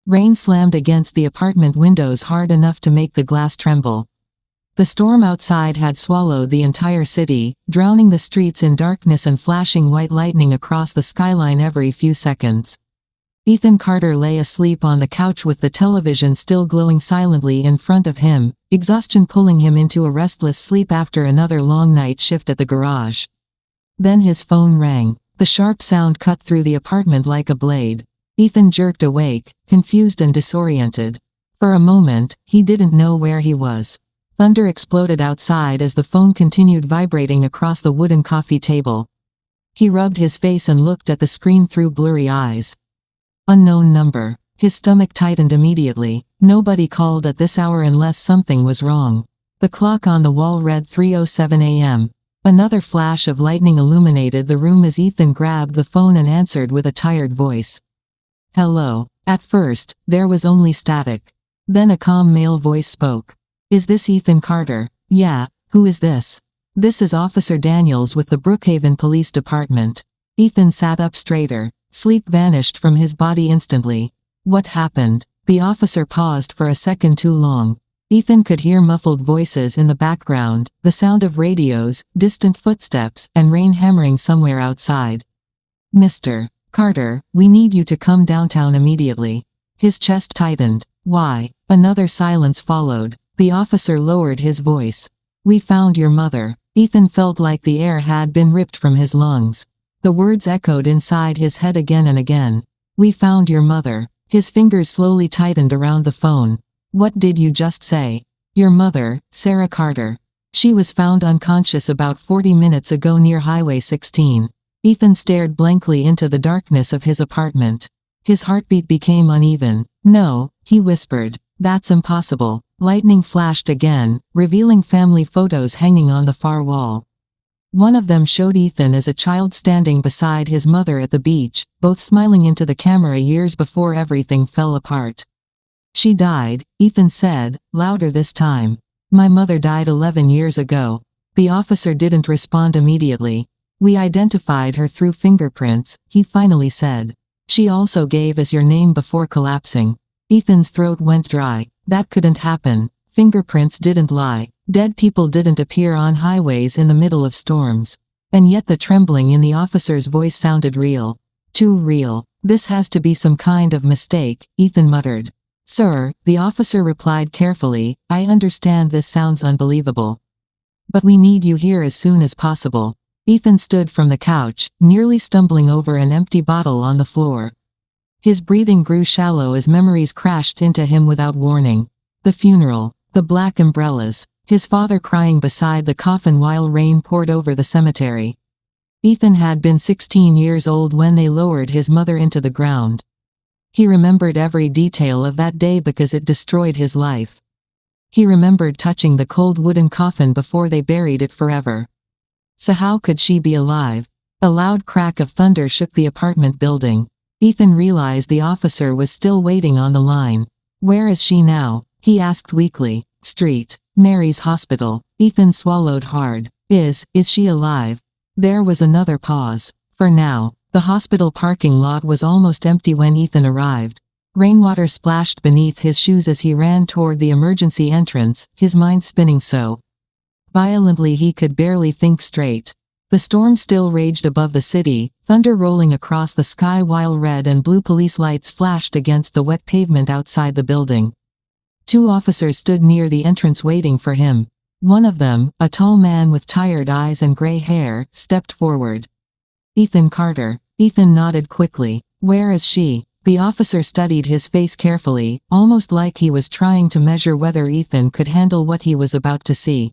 Rain slammed against the apartment windows hard enough to make the glass tremble. The storm outside had swallowed the entire city, drowning the streets in darkness and flashing white lightning across the skyline every few seconds. Ethan Carter lay asleep on the couch with the television still glowing silently in front of him, exhaustion pulling him into a restless sleep after another long night shift at the garage. Then his phone rang. The sharp sound cut through the apartment like a blade. Ethan jerked awake, confused and disoriented. For a moment, he didn't know where he was. Thunder exploded outside as the phone continued vibrating across the wooden coffee table. He rubbed his face and looked at the screen through blurry eyes. Unknown number. His stomach tightened immediately. Nobody called at this hour unless something was wrong. The clock on the wall read 3:07 a.m. Another flash of lightning illuminated the room as Ethan grabbed the phone and answered with a tired voice. Hello. At first, there was only static. Then a calm male voice spoke. Is this Ethan Carter? Yeah, who is this? This is Officer Daniels with the Brookhaven Police Department. Ethan sat up straighter. Sleep vanished from his body instantly. What happened? The officer paused for a second too long. Ethan could hear muffled voices in the background, the sound of radios, distant footsteps, and rain hammering somewhere outside. Mr. Carter, we need you to come downtown immediately. His chest tightened. Why? Another silence followed. The officer lowered his voice. We found your mother. Ethan felt like the air had been ripped from his lungs. The words echoed inside his head again and again. We found your mother. His fingers slowly tightened around the phone. What did you just say? Your mother, Sarah Carter. She was found unconscious about 40 minutes ago near Highway 16. Ethan stared blankly into the darkness of his apartment. His heartbeat became uneven. No, he whispered. That's impossible. Lightning flashed again, revealing family photos hanging on the far wall. One of them showed Ethan as a child standing beside his mother at the beach, both smiling into the camera years before everything fell apart. She died, Ethan said, louder this time. My mother died 11 years ago. The officer didn't respond immediately. We identified her through fingerprints, he finally said. She also gave us your name before collapsing. Ethan's throat went dry. That couldn't happen. Fingerprints didn't lie. Dead people didn't appear on highways in the middle of storms. And yet the trembling in the officer's voice sounded real. Too real. This has to be some kind of mistake, Ethan muttered. Sir, the officer replied carefully, I understand this sounds unbelievable. But we need you here as soon as possible. Ethan stood from the couch, nearly stumbling over an empty bottle on the floor. His breathing grew shallow as memories crashed into him without warning. The funeral, the black umbrellas, his father crying beside the coffin while rain poured over the cemetery. Ethan had been 16 years old when they lowered his mother into the ground. He remembered every detail of that day because it destroyed his life. He remembered touching the cold wooden coffin before they buried it forever. So how could she be alive? A loud crack of thunder shook the apartment building. Ethan realized the officer was still waiting on the line. Where is she now? He asked weakly. Street. Mary's hospital. Ethan swallowed hard. Is she alive? There was another pause. For now. The hospital parking lot was almost empty when Ethan arrived. Rainwater splashed beneath his shoes as he ran toward the emergency entrance, his mind spinning so violently he could barely think straight. The storm still raged above the city, thunder rolling across the sky while red and blue police lights flashed against the wet pavement outside the building. Two officers stood near the entrance waiting for him. One of them, a tall man with tired eyes and gray hair, stepped forward. Ethan Carter. Ethan nodded quickly. Where is she? The officer studied his face carefully, almost like he was trying to measure whether Ethan could handle what he was about to see.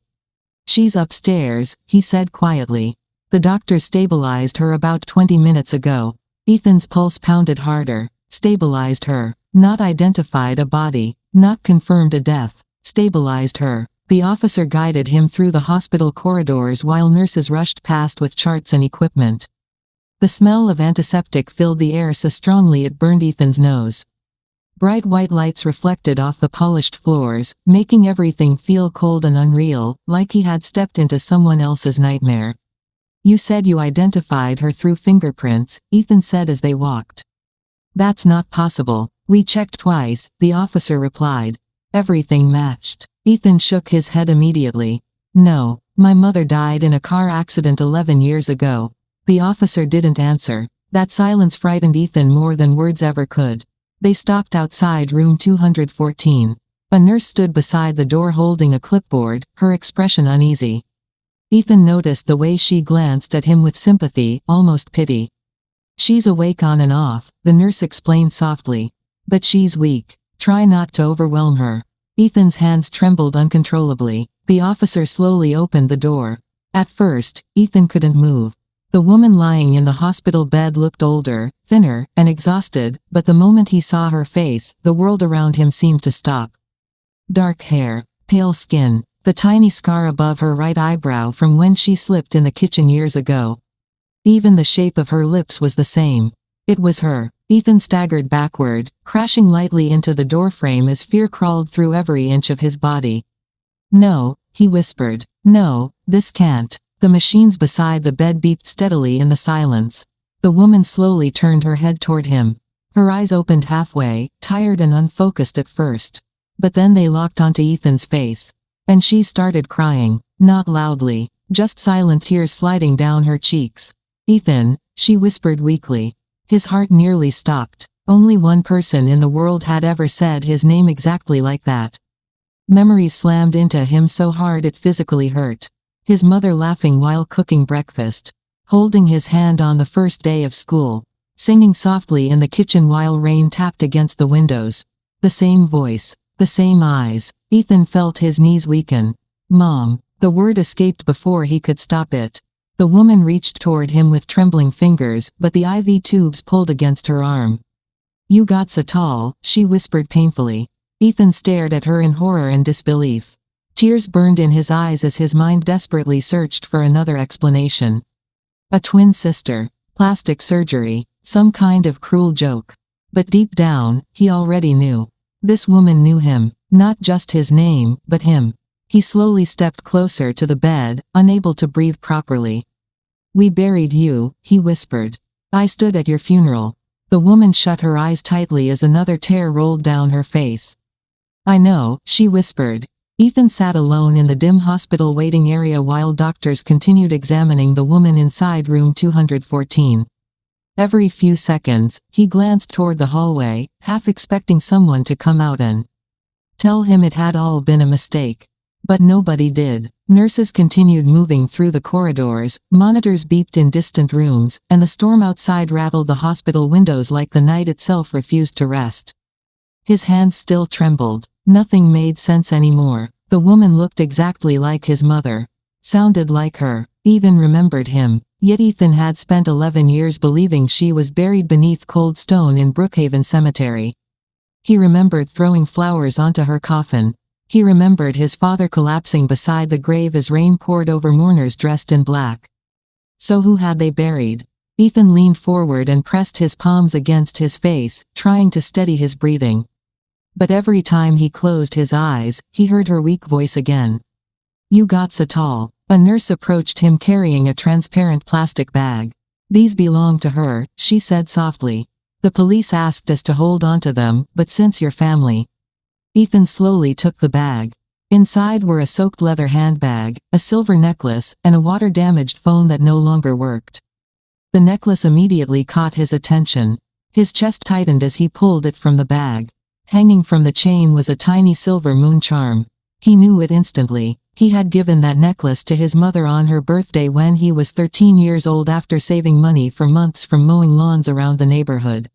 She's upstairs, he said quietly. The doctor stabilized her about 20 minutes ago. Ethan's pulse pounded harder. Stabilized her. Not identified a body. Not confirmed a death. Stabilized her. The officer guided him through the hospital corridors while nurses rushed past with charts and equipment. The smell of antiseptic filled the air so strongly it burned Ethan's nose. Bright white lights reflected off the polished floors, making everything feel cold and unreal, like he had stepped into someone else's nightmare. You said you identified her through fingerprints, Ethan said as they walked. That's not possible. "We checked twice," the officer replied. Everything matched. Ethan shook his head immediately. "No, my mother died in a car accident 11 years ago." The officer didn't answer. That silence frightened Ethan more than words ever could. They stopped outside room 214. A nurse stood beside the door holding a clipboard, her expression uneasy. Ethan noticed the way she glanced at him with sympathy, almost pity. "She's awake on and off," the nurse explained softly. "But she's weak. Try not to overwhelm her." Ethan's hands trembled uncontrollably. The officer slowly opened the door. At first, Ethan couldn't move. The woman lying in the hospital bed looked older, thinner, and exhausted, but the moment he saw her face, the world around him seemed to stop. Dark hair, pale skin, the tiny scar above her right eyebrow from when she slipped in the kitchen years ago. Even the shape of her lips was the same. It was her. Ethan staggered backward, crashing lightly into the doorframe as fear crawled through every inch of his body. "No," he whispered. "No, this can't." The machines beside the bed beeped steadily in the silence. The woman slowly turned her head toward him. Her eyes opened halfway, tired and unfocused at first. But then they locked onto Ethan's face. And she started crying. Not loudly, just silent tears sliding down her cheeks. "Ethan," she whispered weakly. His heart nearly stopped. Only one person in the world had ever said his name exactly like that. Memories slammed into him so hard it physically hurt. His mother laughing while cooking breakfast. Holding his hand on the first day of school. Singing softly in the kitchen while rain tapped against the windows. The same voice. The same eyes. Ethan felt his knees weaken. "Mom." The word escaped before he could stop it. The woman reached toward him with trembling fingers, but the IV tubes pulled against her arm. "You got so tall," she whispered painfully. Ethan stared at her in horror and disbelief. Tears burned in his eyes as his mind desperately searched for another explanation. A twin sister. Plastic surgery. Some kind of cruel joke. But deep down, he already knew. This woman knew him. Not just his name, but him. He slowly stepped closer to the bed, unable to breathe properly. "We buried you," he whispered. "I stood at your funeral." The woman shut her eyes tightly as another tear rolled down her face. "I know," she whispered. Ethan sat alone in the dim hospital waiting area while doctors continued examining the woman inside room 214. Every few seconds, he glanced toward the hallway, half expecting someone to come out and tell him it had all been a mistake. But nobody did. Nurses continued moving through the corridors, monitors beeped in distant rooms, and the storm outside rattled the hospital windows like the night itself refused to rest. His hands still trembled. Nothing made sense anymore. The woman looked exactly like his mother. Sounded like her. Even remembered him. Yet Ethan had spent 11 years believing she was buried beneath cold stone in Brookhaven Cemetery. He remembered throwing flowers onto her coffin. He remembered his father collapsing beside the grave as rain poured over mourners dressed in black. So who had they buried? Ethan leaned forward and pressed his palms against his face, trying to steady his breathing. But every time he closed his eyes, he heard her weak voice again. "You got so tall." A nurse approached him carrying a transparent plastic bag. "These belong to her," she said softly. "The police asked us to hold onto them, but since your family." Ethan slowly took the bag. Inside were a soaked leather handbag, a silver necklace, and a water-damaged phone that no longer worked. The necklace immediately caught his attention. His chest tightened as he pulled it from the bag. Hanging from the chain was a tiny silver moon charm. He knew it instantly. He had given that necklace to his mother on her birthday when he was 13 years old after saving money for months from mowing lawns around the neighborhood.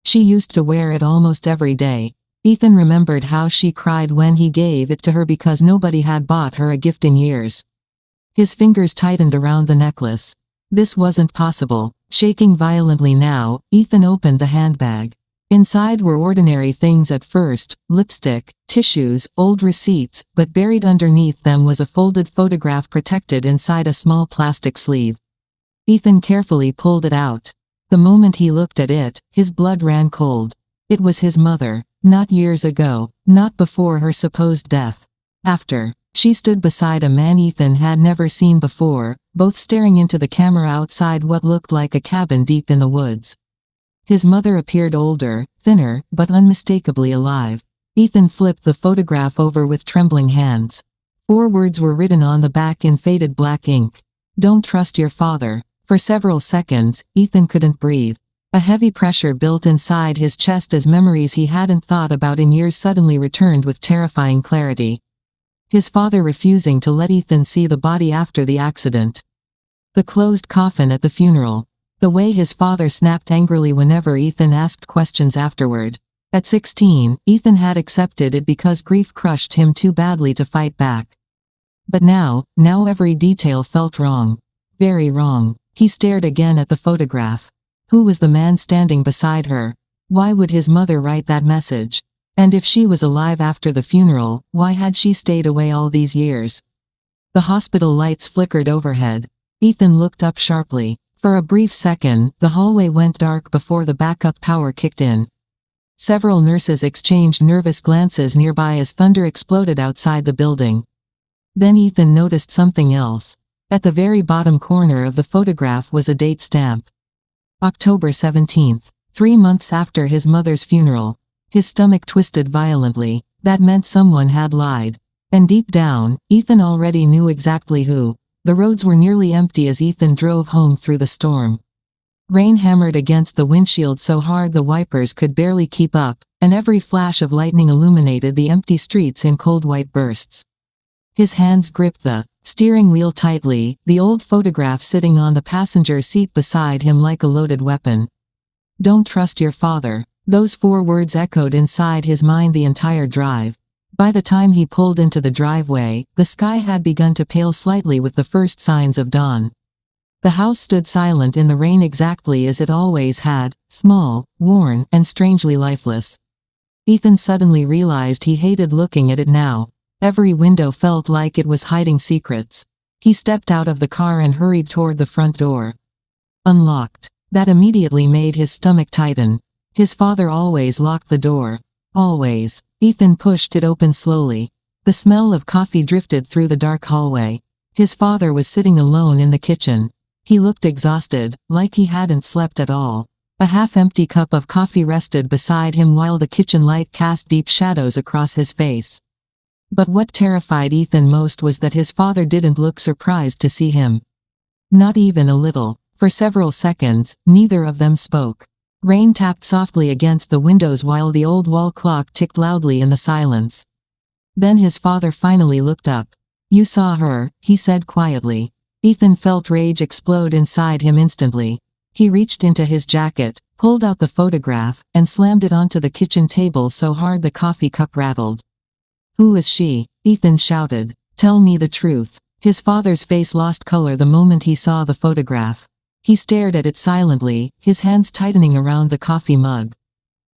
She used to wear it almost every day. Ethan remembered how she cried when he gave it to her because nobody had bought her a gift in years. His fingers tightened around the necklace. This wasn't possible. Shaking violently now, Ethan opened the handbag. Inside were ordinary things at first, lipstick, tissues, old receipts, but buried underneath them was a folded photograph protected inside a small plastic sleeve. Ethan carefully pulled it out. The moment he looked at it, his blood ran cold. It was his mother. Not years ago, not before her supposed death. After. She stood beside a man Ethan had never seen before, both staring into the camera outside what looked like a cabin deep in the woods. His mother appeared older, thinner, but unmistakably alive. Ethan flipped the photograph over with trembling hands. 4 words were written on the back in faded black ink. Don't trust your father. For several seconds, Ethan couldn't breathe. A heavy pressure built inside his chest as memories he hadn't thought about in years suddenly returned with terrifying clarity. His father refusing to let Ethan see the body after the accident. The closed coffin at the funeral. The way his father snapped angrily whenever Ethan asked questions afterward. At 16, Ethan had accepted it because grief crushed him too badly to fight back. But now every detail felt wrong. Very wrong. He stared again at the photograph. Who was the man standing beside her? Why would his mother write that message? And if she was alive after the funeral, why had she stayed away all these years? The hospital lights flickered overhead. Ethan looked up sharply. For a brief second, the hallway went dark before the backup power kicked in. Several nurses exchanged nervous glances nearby as thunder exploded outside the building. Then Ethan noticed something else. At the very bottom corner of the photograph was a date stamp. October 17th, 3 months after his mother's funeral. His stomach twisted violently. That meant someone had lied. And deep down, Ethan already knew exactly who. The roads were nearly empty as Ethan drove home through the storm. Rain hammered against the windshield so hard the wipers could barely keep up, and every flash of lightning illuminated the empty streets in cold white bursts. His hands gripped the steering wheel tightly, the old photograph sitting on the passenger seat beside him like a loaded weapon. Don't trust your father. Those 4 words echoed inside his mind the entire drive. By the time he pulled into the driveway, the sky had begun to pale slightly with the first signs of dawn. The house stood silent in the rain exactly as it always had, small, worn, and strangely lifeless. Ethan suddenly realized he hated looking at it now. Every window felt like it was hiding secrets. He stepped out of the car and hurried toward the front door. Unlocked. That immediately made his stomach tighten. His father always locked the door. Always. Ethan pushed it open slowly. The smell of coffee drifted through the dark hallway. His father was sitting alone in the kitchen. He looked exhausted, like he hadn't slept at all. A half-empty cup of coffee rested beside him while the kitchen light cast deep shadows across his face. But what terrified Ethan most was that his father didn't look surprised to see him. Not even a little. For several seconds, neither of them spoke. Rain tapped softly against the windows while the old wall clock ticked loudly in the silence. Then his father finally looked up. You saw her, he said quietly. Ethan felt rage explode inside him instantly. He reached into his jacket, pulled out the photograph, and slammed it onto the kitchen table so hard the coffee cup rattled. Who is she? Ethan shouted. Tell me the truth. His father's face lost color the moment he saw the photograph. He stared at it silently, his hands tightening around the coffee mug.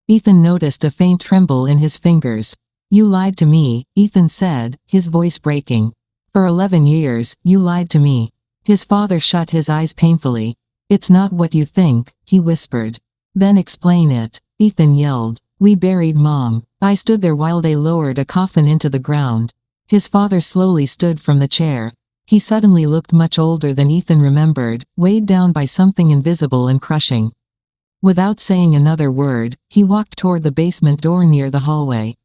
Ethan noticed a faint tremble in his fingers. You lied to me, Ethan said, his voice breaking. For 11 years, you lied to me. His father shut his eyes painfully. It's not what you think, he whispered. Then explain it, Ethan yelled. We buried Mom. I stood there while they lowered a coffin into the ground. His father slowly stood from the chair. He suddenly looked much older than Ethan remembered, weighed down by something invisible and crushing. Without saying another word, he walked toward the basement door near the hallway.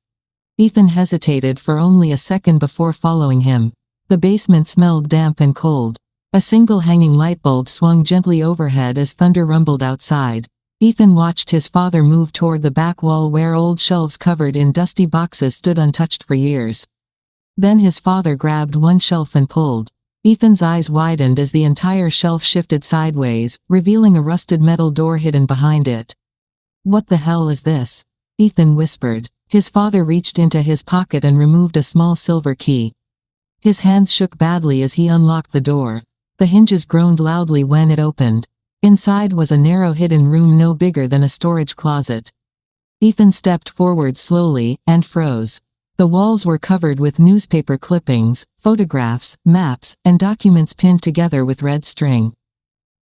Ethan hesitated for only a second before following him. The basement smelled damp and cold. A single hanging light bulb swung gently overhead as thunder rumbled outside. Ethan watched his father move toward the back wall where old shelves covered in dusty boxes stood untouched for years. Then his father grabbed one shelf and pulled. Ethan's eyes widened as the entire shelf shifted sideways, revealing a rusted metal door hidden behind it. What the hell is this? Ethan whispered. His father reached into his pocket and removed a small silver key. His hands shook badly as he unlocked the door. The hinges groaned loudly when it opened. Inside was a narrow hidden room no bigger than a storage closet. Ethan stepped forward slowly, and froze. The walls were covered with newspaper clippings, photographs, maps, and documents pinned together with red string.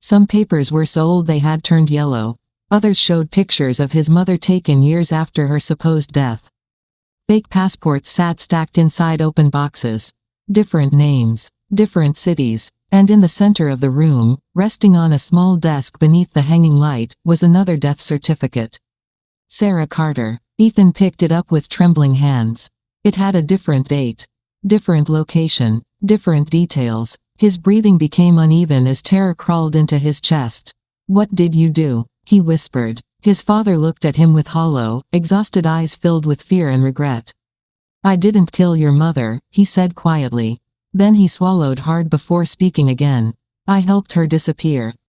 Some papers were so old they had turned yellow. Others showed pictures of his mother taken years after her supposed death. Fake passports sat stacked inside open boxes. Different names, different cities. And in the center of the room, resting on a small desk beneath the hanging light, was another death certificate. Sarah Carter. Ethan picked it up with trembling hands. It had a different date. Different location. Different details. His breathing became uneven as terror crawled into his chest. "What did you do?" he whispered. His father looked at him with hollow, exhausted eyes filled with fear and regret. "I didn't kill your mother," he said quietly. Then he swallowed hard before speaking again. "I helped her disappear."